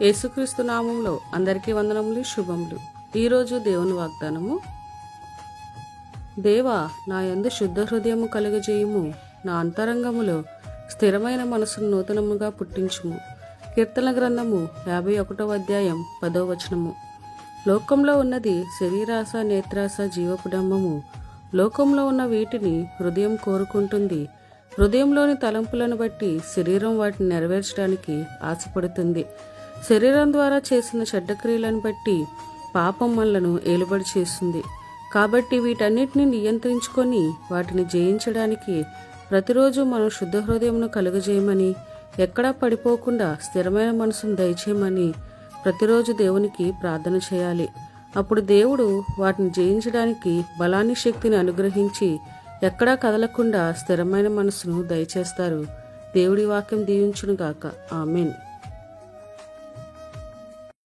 యేసుక్రీస్తు నామంలో అందరికీ వందనములు, శుభములు. ఈరోజు దేవుని వాగ్దానము. దేవా, నా యందు శుద్ధ హృదయము కలుగజేయుము, నా అంతరంగములో స్థిరమైన మనసును నూతనముగా పుట్టించుము. కీర్తన గ్రంథము 51వ అధ్యాయం 10వ వచనము. లోకంలో ఉన్నది శరీరాశ, నేత్రాశ, జీవపుడంబము. లోకంలో ఉన్న వీటిని హృదయం కోరుకుంటుంది. హృదయంలోని తలంపులను బట్టి శరీరం వాటిని నెరవేర్చడానికి ఆశపడుతుంది. శరీరం ద్వారా చేసిన చెడ్డ క్రియలను బట్టి పాపం మనలను ఏలుబడి చేస్తుంది. కాబట్టి వీటన్నిటిని నియంత్రించుకొని వాటిని జయించడానికి ప్రతిరోజు మనం శుద్ధ హృదయమును కలుగజేయమని, ఎక్కడా పడిపోకుండా స్థిరమైన మనసును దయచేయమని ప్రతిరోజు దేవునికి ప్రార్థన చేయాలి. అప్పుడు దేవుడు వాటిని జయించడానికి బలాన్ని, శక్తిని అనుగ్రహించి ఎక్కడా కదలకుండా స్థిరమైన మనసును దయచేస్తారు. దేవుడి వాక్యం దీవించునుగాక. ఆమేన్.